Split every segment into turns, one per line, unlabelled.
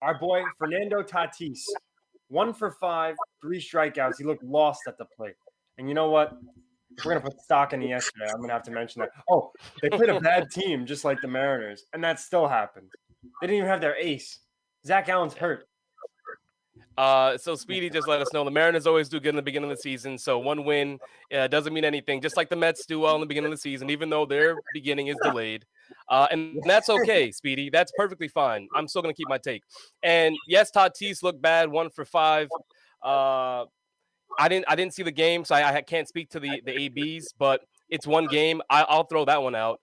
our boy Fernando Tatis, 1 for 5, 3 strikeouts. He looked lost at the plate. And you know what? If we're going to put stock in it yesterday, I'm going to have to mention that. Oh, they played a bad team just like the Mariners, and that still happened. They didn't even have their ace. Zach Allen's hurt.
So Speedy just let us know the Mariners always do good in the beginning of the season. So one win doesn't mean anything, just like the Mets do well in the beginning of the season, even though their beginning is delayed. And that's okay, Speedy. That's perfectly fine. I'm still going to keep my take. And yes, Tatis looked bad, 1 for 5. I didn't see the game, so I can't speak to the ABs, but it's one game. I'll throw that one out.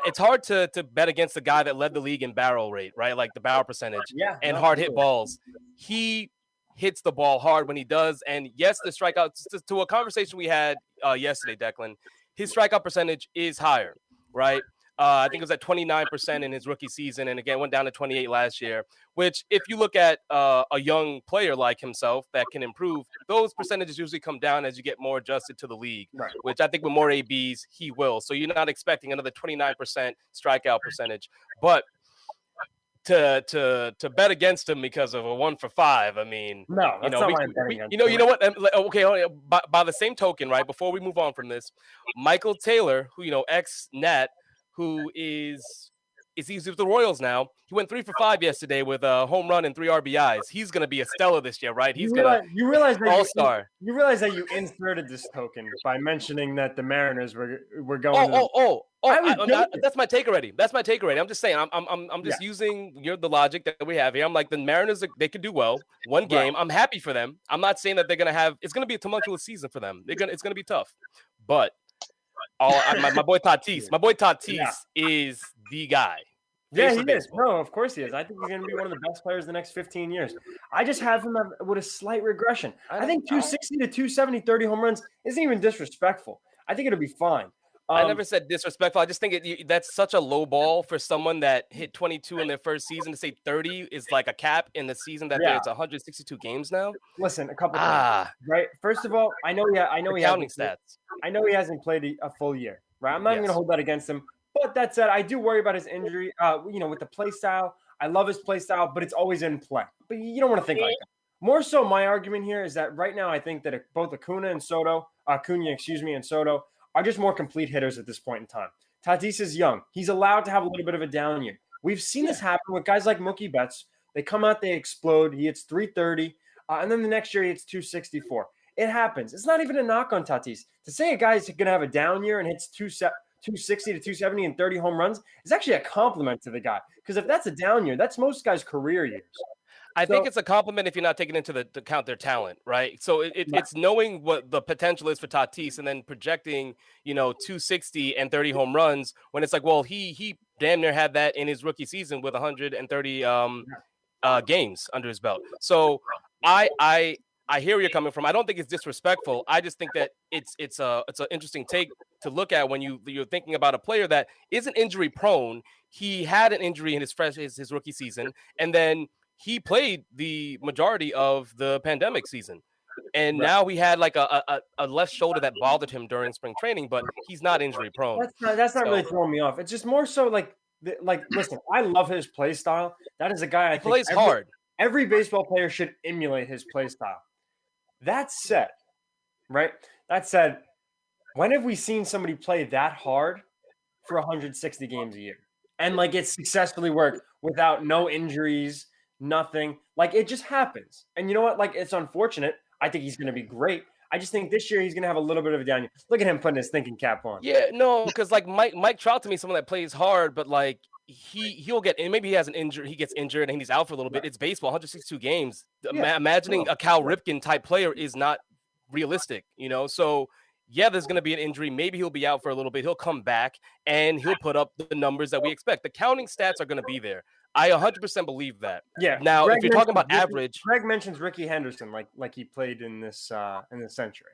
It's hard to bet against the guy that led the league in barrel rate, right? Like the barrel percentage and hard hit balls. He hits the ball hard when he does. And yes, the strikeouts, to a conversation we had yesterday, Declan, his strikeout percentage is higher, right? I think it was at 29% in his rookie season, and again went down to 28 last year. Which, if you look at a young player like himself that can improve, those percentages usually come down as you get more adjusted to the league.
Right.
Which I think with more ABs he will. So you're not expecting another 29% strikeout percentage, but to bet against him because of a 1 for 5, I mean,
no, that's not why I'm betting against him.
You know what? Okay, by the same token, right? Before we move on from this, Michael Taylor, who ex-Nat, who he's with the Royals now. He went 3 for 5 yesterday with a home run and 3 RBIs. He's going to be a stellar this year, right? He's going to all-star.
You realize that you inserted this token by mentioning that the Mariners were going.
That's my take already. I'm just saying. I'm just using the logic that we have here. I'm like, the Mariners, they could do well. One game. Right. I'm happy for them. I'm not saying that they're going to have. It's going to be a tumultuous season for them. It's going to be tough, but. My boy Tatis is the guy.
Yeah, he is. No, of course he is. I think he's going to be one of the best players the next 15 years. I just have him with a slight regression. I think 260 to 270, 30 home runs isn't even disrespectful. I think it'll be fine.
I never said disrespectful. I just think that's such a low ball for someone that hit 22 in their first season. To say 30 is like a cap in the season that it's 162 games now.
Listen, a couple things, right? First of all, I know he
counting stats.
I know he hasn't played a full year, right? I'm not even going to hold that against him. But that said, I do worry about his injury. With the play style, I love his play style, but it's always in play. But you don't want to think like that. More so, my argument here is that right now I think that both Acuna and Soto are just more complete hitters at this point in time. Tatis is young. He's allowed to have a little bit of a down year. We've seen this happen with guys like Mookie Betts. They come out, they explode. He hits 330, and then the next year he hits 264. It happens. It's not even a knock on Tatis. To say a guy's going to have a down year and hits 260 to 270 and 30 home runs is actually a compliment to the guy. Because if that's a down year, that's most guys' career years.
I think it's a compliment if you're not taking into the account their talent, right? So it's knowing what the potential is for Tatis and then projecting, 260 and 30 home runs when it's like, well, he damn near had that in his rookie season with 130 games under his belt. So I hear where you're coming from. I don't think it's disrespectful. I just think that it's an interesting take to look at when you're thinking about a player that isn't injury prone. He had an injury in his rookie season, and then he played the majority of the pandemic season. And now he had like a left shoulder that bothered him during spring training, but he's not injury prone.
That's not really throwing me off. It's just more so like listen, I love his play style. That is a guy I think
plays hard.
Every baseball player should emulate his play style. That said, when have we seen somebody play that hard for 160 games a year? And it successfully worked without no injuries, nothing. It just happens. And you know what? It's unfortunate. I think he's going to be great. I just think this year he's going to have a little bit of a down year. Look at him putting his thinking cap on.
Yeah, no, because Mike Trout to me, someone that plays hard, but he'll get, and maybe he has an injury, he gets injured and he's out for a little bit. It's baseball, 162 games. Imagining a Cal Ripken type player is not realistic, So yeah, there's going to be an injury. Maybe he'll be out for a little bit. He'll come back and he'll put up the numbers that we expect. The counting stats are going to be there. I 100% believe that.
Yeah.
Now, if you're talking about average,
Greg mentions Ricky Henderson like he played in this century.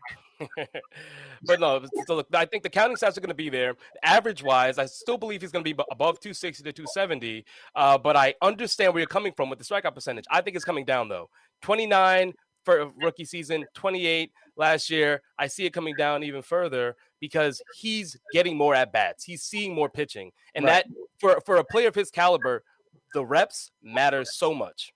But no, so look, I think the counting stats are going to be there. Average wise, I still believe he's going to be above 260 to 270. But I understand where you're coming from with the strikeout percentage. I think it's coming down though. 29 for rookie season, 28 last year. I see it coming down even further because he's getting more at bats. He's seeing more pitching, and that for a player of his caliber, the reps matter so much.